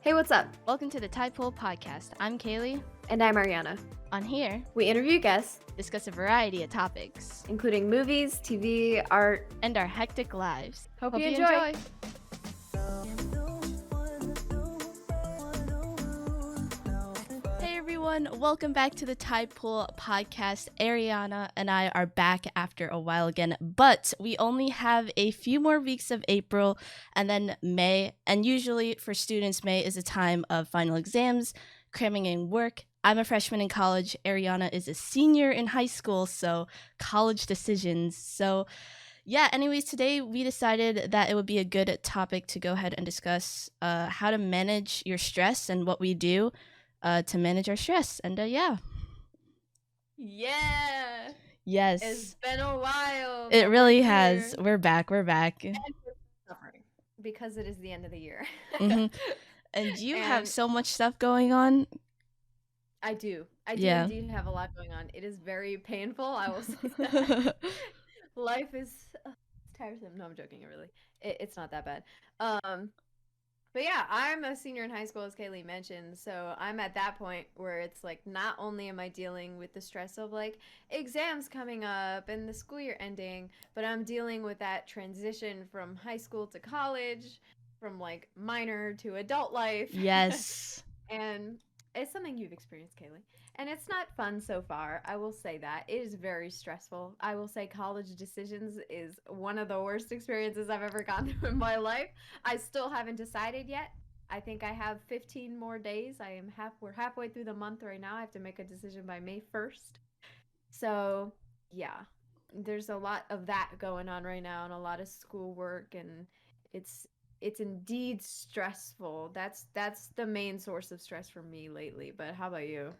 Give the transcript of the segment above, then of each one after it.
Hey, what's up? Welcome to the TPP podcast. I'm Kaili. And I'm Ariana. On here, We interview guests, discuss a variety of topics, including movies, TV, art, and our hectic lives. Hope you enjoy. Hey everyone, welcome back to the TPP podcast. Ariana and I are back after a while again, but we only have a few more weeks of April and then May. And usually for students, May is a time of final exams, cramming in work. I'm a freshman in college. Ariana is a senior in high school, so college decisions. So yeah, anyways, today we decided that it would be a good topic to go ahead and discuss how to manage your stress and what we do to manage our stress. And Yeah. Yes. It's been a while. It really has. We're back. And we're suffering because it is the end of the year. And you have so much stuff going on. I do indeed have a lot going on. It is very painful, I will say that. Life is tiresome. No, I'm joking. It's not that bad. But yeah, I'm a senior in high school, as Kaili mentioned, so I'm at that point where it's like not only am I dealing with the stress of like exams coming up and the school year ending, but I'm dealing with that transition from high school to college, from like minor to adult life. Yes. And it's something you've experienced, Kaili. And it's not fun so far. I will say that. It is very stressful. I will say college decisions is one of the worst experiences I've ever gone through in my life. I still haven't decided yet. I think I have 15 more days. We're halfway through the month right now. I have to make a decision by May 1st. So, yeah. There's a lot of that going on right now and a lot of schoolwork, and it's indeed stressful. That's the main source of stress for me lately. But how about you?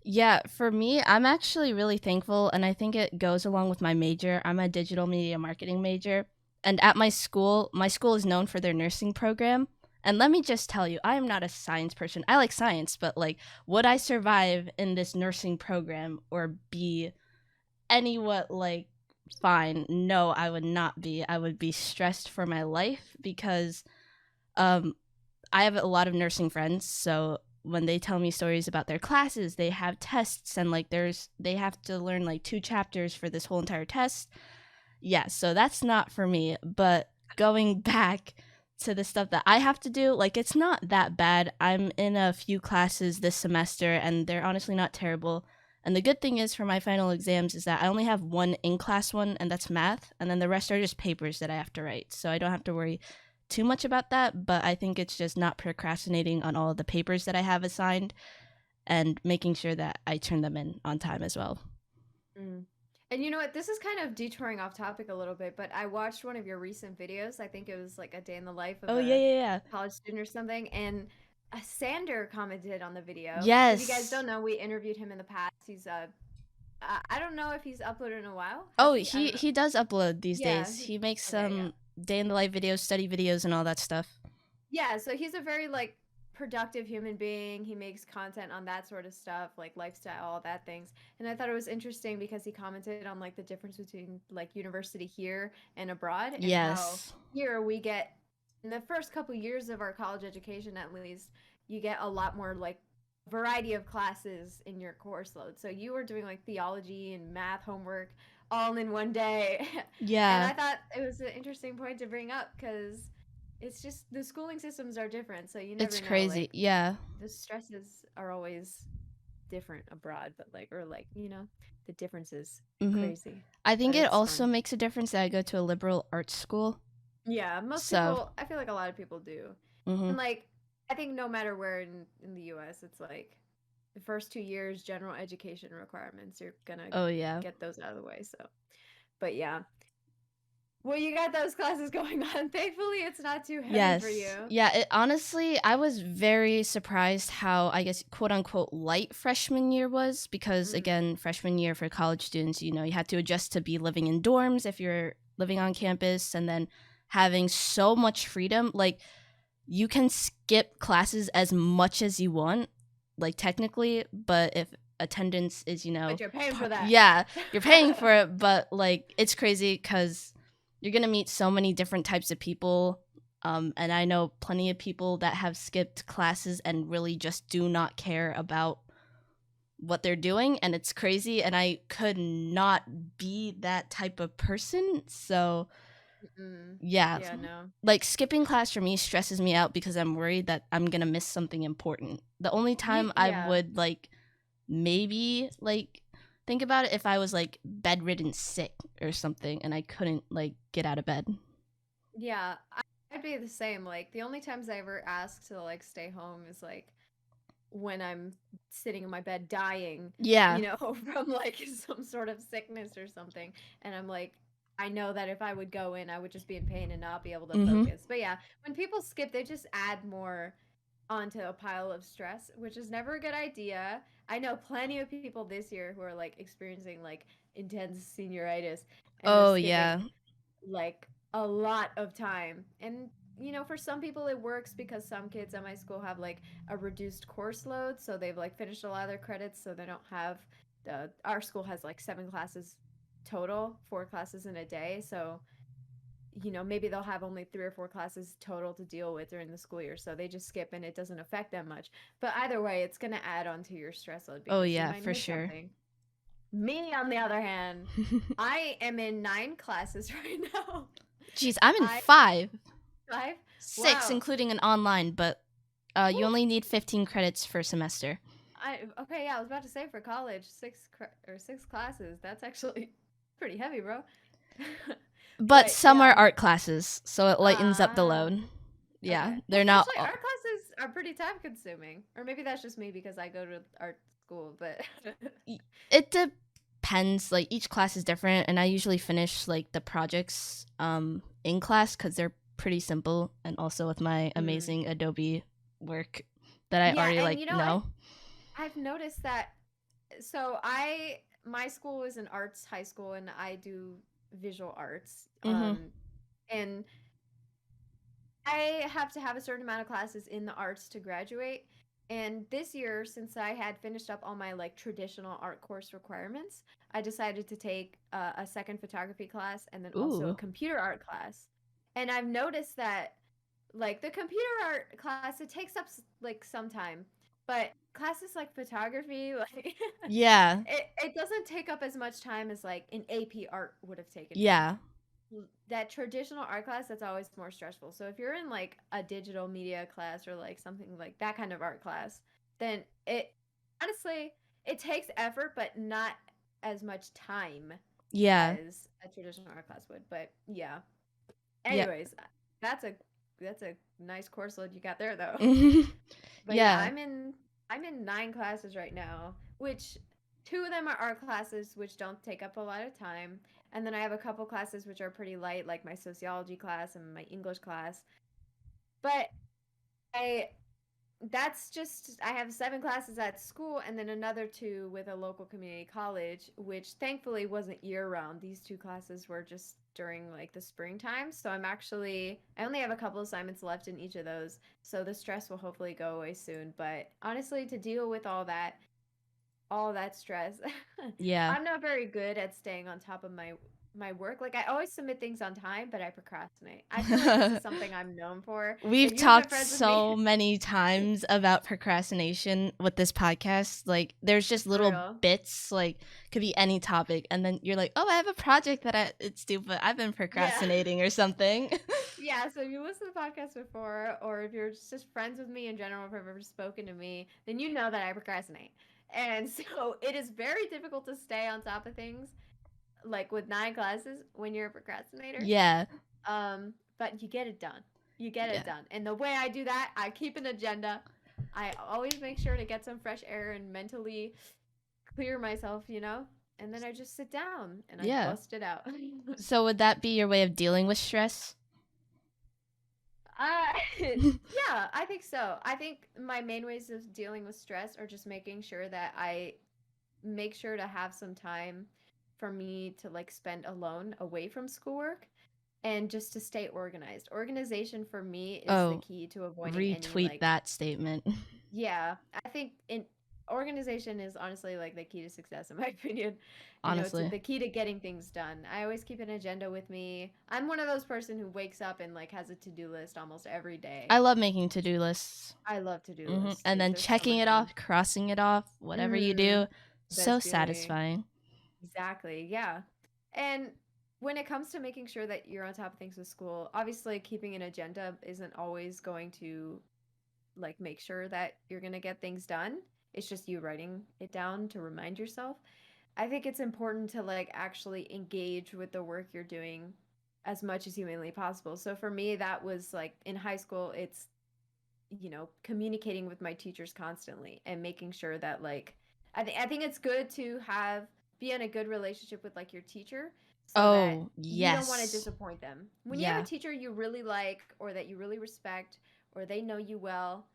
Yeah, for me, I'm actually really thankful, and I think it goes along with my major. I'm a digital media marketing major, and at my school is known for their nursing program. And let me just tell you, I am not a science person. I like science, but like, would I survive in this nursing program or be anywhat like fine? No, I would not be. I would be stressed for my life because I have a lot of nursing friends, so when they tell me stories about their classes, they have tests and like they have to learn like 2 chapters for this whole entire test. Yeah, so that's not for me. But going back to the stuff that I have to do, like it's not that bad. I'm in a few classes this semester and they're honestly not terrible. And the good thing is for my final exams is that I only have one in-class one, and that's math, and then the rest are just papers that I have to write. So I don't have to worry too much about that, but I think it's just not procrastinating on all of the papers that I have assigned and making sure that I turn them in on time as well. And you know what? This is kind of detouring off topic a little bit, but I watched one of your recent videos. I think it was like a day in the life of a college student or something, and Sander commented on the video. Yes. If you guys don't know, we interviewed him in the past. He's I don't know if he's uploaded in a while. He does upload these days. He makes some day in the life videos, study videos, and all that stuff. Yeah, so he's a very like productive human being. He makes content on that sort of stuff, like lifestyle, all that things. And I thought it was interesting because he commented on like the difference between like university here and abroad. And how here we get, in the first couple years of our college education at least, you get a lot more like variety of classes in your course load. So you were doing like theology and math homework all in one day. Yeah. And I thought it was an interesting point to bring up because it's just the schooling systems are different, so you never know. It's crazy. Like, yeah. The stresses are always different abroad, but like, or like, you know, the differences crazy. I think it also makes a difference that I go to a liberal arts school. Yeah, most people, I feel like a lot of people do. And like, I think no matter where in the US, it's like the first 2 years, general education requirements, you're gonna get those out of the way. So, but yeah. Well, you got those classes going on. Thankfully, it's not too heavy for you. Yeah, honestly, I was very surprised how, I guess, quote-unquote, light freshman year was because, again, freshman year for college students, you know, you had to adjust to be living in dorms if you're living on campus and then having so much freedom. Like, you can skip classes as much as you want, like, technically, but if attendance is, you know... But you're paying for that. Yeah, you're paying for it, but, like, it's crazy because... You're going to meet so many different types of people And I know plenty of people that have skipped classes and really just do not care about what they're doing, and it's crazy, and I could not be that type of person. So Mm. yeah, Yeah, no. like skipping class for me stresses me out because I'm worried that I'm gonna miss something important. The only time I Yeah. would like maybe like think about it if I was like bedridden sick or something and I couldn't like get out of bed. Yeah, I'd be the same. Like the only times I ever ask to like stay home is like when I'm sitting in my bed dying, Yeah. you know, from like some sort of sickness or something. And I'm like, I know that if I would go in, I would just be in pain and not be able to Mhm. focus. But yeah, when people skip, they just add more onto a pile of stress, which is never a good idea. I know plenty of people this year who are like experiencing like intense senioritis and they're Oh skipping yeah. like a lot of time. And you know, for some people it works because some kids at my school have like a reduced course load, so they've like finished a lot of their credits, so they don't have the our school has like 7 classes total, 4 classes in a day, so you know, maybe they'll have only 3 or 4 classes total to deal with during the school year, so they just skip and it doesn't affect them much. But either way, it's going to add on to your stress load Oh because you yeah, might for miss sure. something. Me, on the other hand, I am in 9 classes right now. Jeez, I'm in I 5. 5. 6 Wow. including an online, but you Woo. only need 15 credits per semester. I okay, yeah, I was about to say for college, 6 classes. That's actually pretty heavy, bro. But But some are yeah. art classes, so it lightens up the Ah, load. Yeah, okay. they're not Actually, all. art classes are pretty time consuming. Or maybe that's just me because I go to art school, but It depends. Like each class is different, and I usually finish like the projects in class because they're pretty simple, and also with my mm. amazing Adobe work that I Yeah, already and like you know, know. I've noticed that so I my school is an arts high school and I do visual arts. Mhm. And I have to have a certain amount of classes in the arts to graduate. And this year, since I had finished up all my like traditional art course requirements, I decided to take a second photography class and then also a Ooh. computer art class. And I've noticed that like the computer art class, it takes up like some time, but classes like photography, like Yeah. it doesn't take up as much time as like an AP art would have taken me. Yeah. That traditional art class, that's always more stressful. So if you're in like a digital media class or like something like that kind of art class, then it honestly it takes effort but not as much time Yeah. as a traditional art class would. But yeah. Yeah. Anyways, that's a that's a nice course load you got there though. But yeah, Yeah. I'm in 9 classes right now, which 2 of them are art classes, which don't take up a lot of time, and then I have a couple classes which are pretty light, like my sociology class and my English class. But I that's just I have 7 classes at school and then another 2 with a local community college, which thankfully wasn't year round. These 2 classes were just during like the springtime. So I only have a couple assignments left in each of those. So the stress will hopefully go away soon. But honestly, to deal with all that stress. Yeah. I'm not very good at staying on top of my work. Like I always submit things on time, but I procrastinate. I feel like this is something I'm known for. We've If you've been talked friends with me, so many times about procrastination with this podcast. Like, there's just for little real. bits, like, could be any topic. And then you're like, oh, I have a project that it's due, but I've been Yeah. procrastinating or something. Yeah, so if you listen to the podcast before, or if you're just friends with me in general, if you've ever spoken to me, then you know that I procrastinate. And so it is very difficult to stay on top of things, like with 9 classes when you're a procrastinator. Yeah. But you get it done. You get it Yeah. done. And the way I do that, I keep an agenda. I always make sure to get some fresh air and mentally clear myself, you know? And then I just sit down and I Yeah. bust it out. So, would that be your way of dealing with stress? Yeah, I think so. I think my main ways of dealing with stress are just making sure that I make sure to have some time for me to like spend alone away from schoolwork and just to stay organized. Organization for me is the Oh, key to avoiding any retweet like that statement. yeah, I think in organization is honestly like the key to success in my opinion. It's Honestly. the key to getting things done. I always keep an agenda with me. I'm one of those person who wakes up and like has a to-do list almost every day. I love making to-do lists. I love to-do lists And too. then They're so checking much it fun. off, crossing it off, whatever you Mhm. do. So Best feeling. satisfying. Exactly. Yeah. And when it comes to making sure that you're on top of things with school, obviously keeping an agenda isn't always going to like make sure that you're going to get things done. It's just you writing it down to remind yourself. I think it's important to like actually engage with the work you're doing as much as humanly possible. So for me, that was like in high school, it's, communicating with my teachers constantly and making sure that like, I think it's good to be in a good relationship with like your teacher so that Oh, you don't want to yes. disappoint them. When you have a Yeah. teacher you really like or that you really respect or they know you well,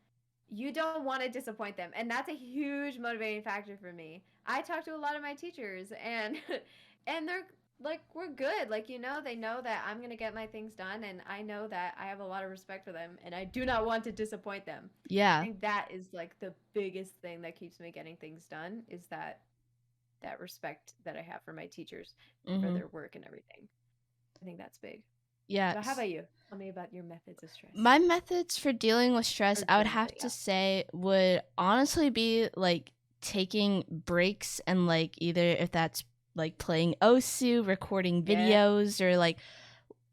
you don't want to disappoint them. And that's a huge motivating factor for me. I talk to a lot of my teachers and and they're like we're good. Like they know that I'm going to get my things done and I know that I have a lot of respect for them and I do not want to disappoint them. I Yeah. think that is like the biggest thing that keeps me getting things done is that respect that I have for my teachers for Mhm. their work and everything. I think that's big. Yeah. So how about you? Tell me about your methods of stress My methods for dealing with stress, or I would dealing with have it. to Yeah. say, would honestly be like taking breaks and like either if that's like playing Osu, recording Yeah. videos, or like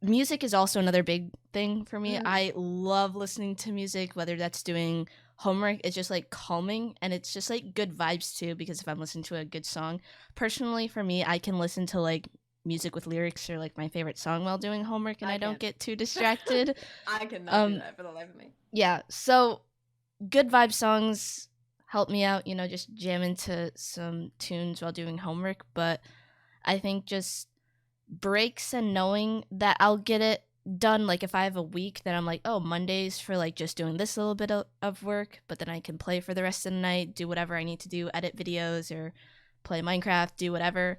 music is also another big thing for me. Mm. I love listening to music, whether that's doing homework. It's just like calming and it's just like good vibes too, because if I'm listening to a good song, personally for me, I can listen to like music with lyrics or like my favorite song while doing homework and I I don't can't. get too distracted. I cannot do um that for the life of me. yeah, so good vibe songs help me out, just jam into some tunes while doing homework, but I think just breaks and knowing that I'll get it done. Like if I have a week that I'm like, oh, Monday's for like just doing this little bit of work, but then I can play for the rest of the night, do whatever I need to do, edit videos or play Minecraft, do whatever.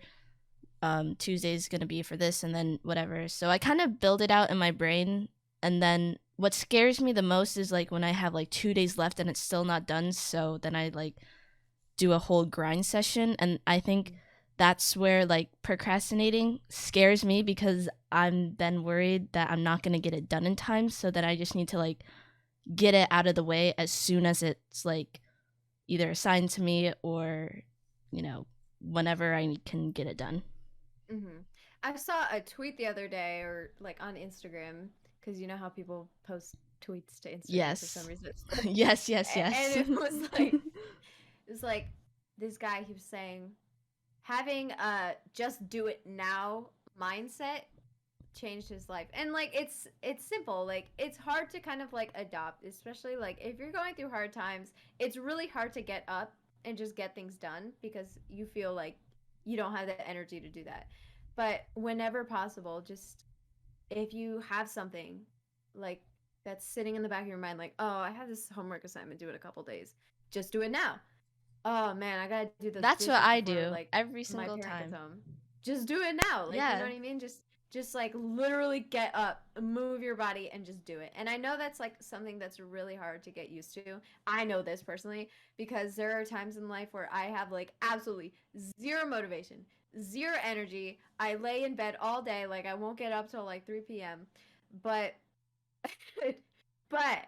Tuesday's gonna be for this and then whatever. So I kind of build it out in my brain, and then what scares me the most is like when I have like 2 days left and it's still not done. So then I like do a whole grind session, and I think that's where like procrastinating scares me because I'm then worried that I'm not going to get it done in time, so that I just need to like get it out of the way as soon as it's like either assigned to me or you know whenever I can get it done. Mm-hmm. I saw a tweet the other day, or like on Instagram, because you know how people post tweets to Instagram for some Yes. reason. Yes, yes, And yes. it was like this guy. He was saying having a just do it now mindset changed his life. And like it's simple. Like it's hard to kind of like adopt, especially like if you're going through hard times, it's really hard to get up and just get things done because you feel like you don't have the energy to do that. But whenever possible, just if you have something like that's sitting in the back of your mind like, "Oh, I have this homework assignment due in a couple days." Just do it now. "Oh man, I got to do those That's what dishes I before do like every my single parent gets time. home." Just do it now. Like, you know Yeah. what I mean? Just like literally get up, move your body and just do it. And I know that's like something that's really hard to get used to. I know this personally because there are times in life where I have like absolutely zero motivation, zero energy. I lay in bed all day like I won't get up till like 3 p.m. But but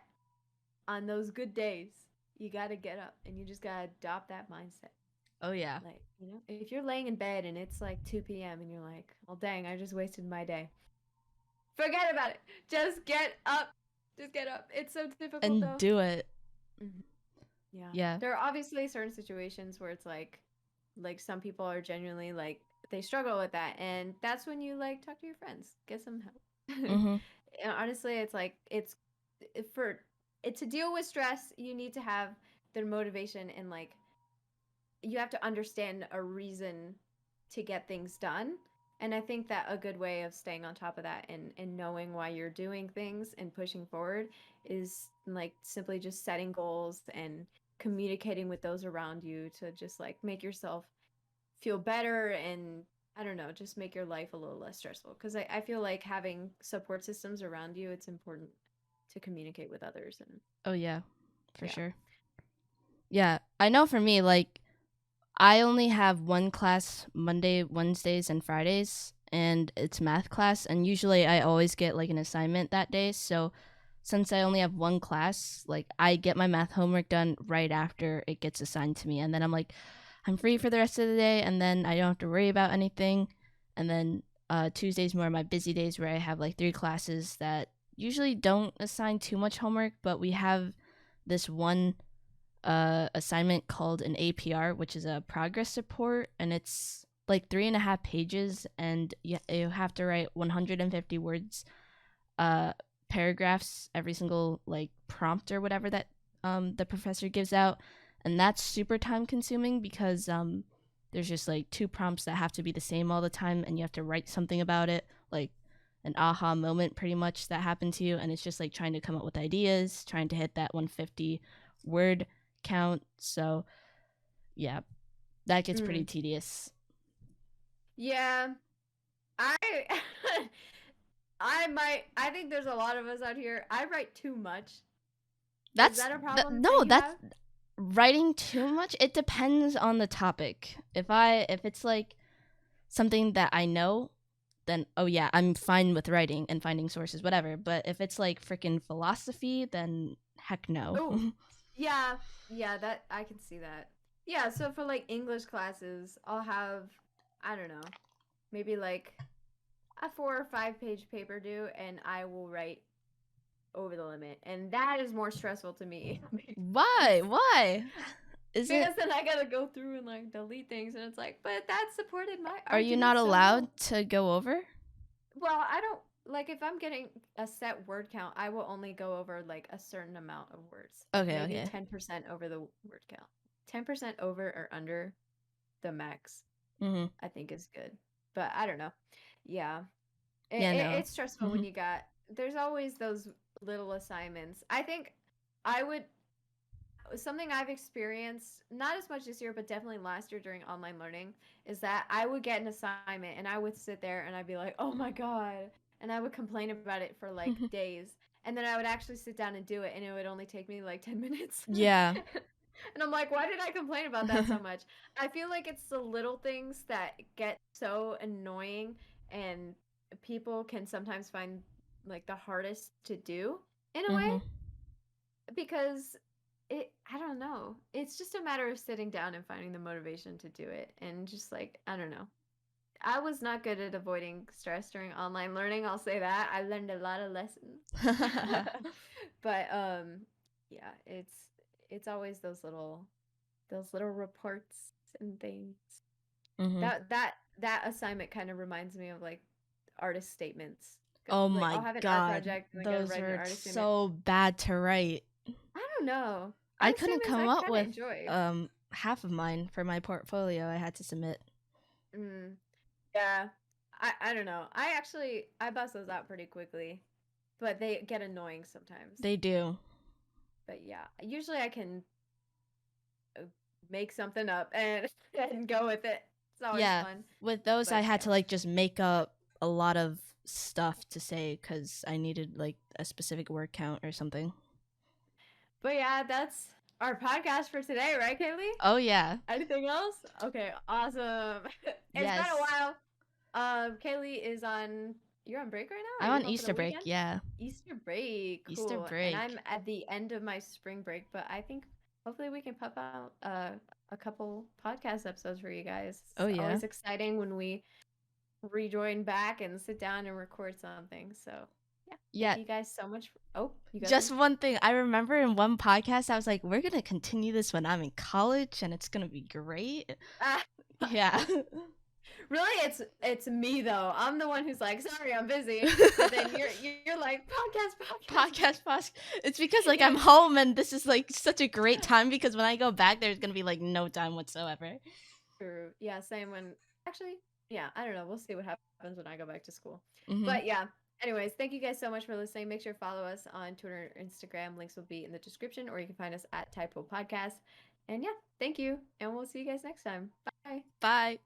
on those good days, you got to get up and you just got to adopt that mindset. Oh yeah. Like, if you're laying in bed and it's like 2 p.m. and you're like, well, dang, I just wasted my day. Forget about it. Just get up. Just get up. It's so difficult And though. do it. Mm-hmm. Yeah. Yeah. There are obviously certain situations where it's like some people are genuinely like, they struggle with that. And that's when you like talk to your friends, get some help. Mhm. And honestly, it's like, for it to deal with stress, you need to have the motivation and like you have to understand a reason to get things done. And I think that a good way of staying on top of that and knowing why you're doing things and pushing forward is like simply just setting goals and communicating with those around you to just like make yourself feel better and I don't know, just make your life a little less stressful. Because I feel like having support systems around you, it's important to communicate with others. And Oh yeah. For yeah. sure. Yeah, I know for me, like, I only have one class Monday, Wednesdays, and Fridays, and it's math class. And usually I always get like an assignment that day. So since I only have one class, like I get my math homework done right after it gets assigned to me. And then I'm like, I'm free for the rest of the day. And then I don't have to worry about anything. And then Tuesdays more my busy days where I have like 3 classes that usually don't assign too much homework, but we have this one assignment called an APR, which is a progress report, and it's like 3.5 pages, and you have to write 150 words, uh, paragraphs every single like prompt or whatever that the professor gives out, and that's super time consuming because there's just like 2 prompts that have to be the same all the time, and you have to write something about it, like an aha moment pretty much that happened to you, and it's just like trying to come up with ideas, trying to hit that 150 word count. So yeah, that gets pretty Mm. tedious. Yeah, I I think there's a lot of us out here. I write too much. Is That's that a problem that no, you that's have? writing too much. It depends on the topic. If it's like something that I know, then oh yeah, I'm fine with writing and finding sources, whatever. But if it's like freaking philosophy, then heck no. Oh, yeah, yeah, that I can see that. Yeah, so for like English classes, I'll have, I don't know, maybe like a 4 or 5 page paper due, and I will write over the limit, and that is more stressful to me because Why? Is it? then I gotta go through and like delete things, and it's like, but that supported my Are you not argument so well. allowed to go over? Well, I don't like if I'm getting a set word count, I will only go over like a certain amount of words, like Okay, maybe okay. 10% over the word count. 10% over or under the max, Mhm. I think is good. But I don't know. Yeah. Yeah, no. It's stressful when you got, there's always those little assignments. I think I would, something I've experienced, not as much this year, but definitely last year during online learning, is that I would get an assignment and I would sit there and I'd be like, oh my God. And I would complain about it for like days. And then I would actually sit down and do it, and it would only take me like 10 minutes. Yeah. And I'm like, why did I complain about that so much? I feel like it's the little things that get so annoying, and people can sometimes find like the hardest to do in a way, Mhm. because I don't know. It's just a matter of sitting down and finding the motivation to do it, and just like, I don't know. I was not good at avoiding stress during online learning, I'll say that. I learned a lot of lessons. But yeah, it's always those little reports and things. Mhm. That assignment kind of reminds me of like artist statements. Oh Like my I'll have an art god. project and I gotta Those write an were artist statement. so bad to write. I don't know. I Artist couldn't statements come I up kind of with enjoy. half of mine for my portfolio I had to submit. Mm, yeah. I don't know. I bust those out pretty quickly, but they get annoying sometimes. They do. But yeah, usually I can uh, make something up and and go with it. It's always Yeah. fun. With those I But had yeah. to like just make up a lot of stuff to say cuz I needed like a specific word count or something. But yeah, that's our podcast for today, right, Kaylee? Oh yeah. Anything else? Okay, awesome. It's been a Yes. while. Kaylee is on. You're on break right now. Are I'm you on home for the Easter break. weekend? Yeah. Easter break, Easter cool. And I'm break. at the end of my spring break, but I think hopefully we can pop out a couple podcast episodes for you guys. Oh It's yeah. always exciting when we rejoin back and sit down and record something. So yeah, thank Yeah. you guys so much. Oh, you got Just something? one thing. I remember in one podcast I was like, we're going to continue this when I'm in college and it's going to be great. Ah, Yeah. really, it's me though. I'm the one who's like, sorry, I'm busy. But then you're like, podcast. podcast. It's because like Yeah, I'm home and this is like such a great time because when I go back there's going to be like no time whatsoever. true. Yeah, same when actually, yeah, I don't know. We'll see what happens when I go back to school. Mhm. But yeah, anyways, thank you guys so much for listening. Make sure to follow us on Twitter and Instagram. Links will be in the description, or you can find us at Typo Podcast. And yeah, thank you. And we'll see you guys next time. Bye. Bye.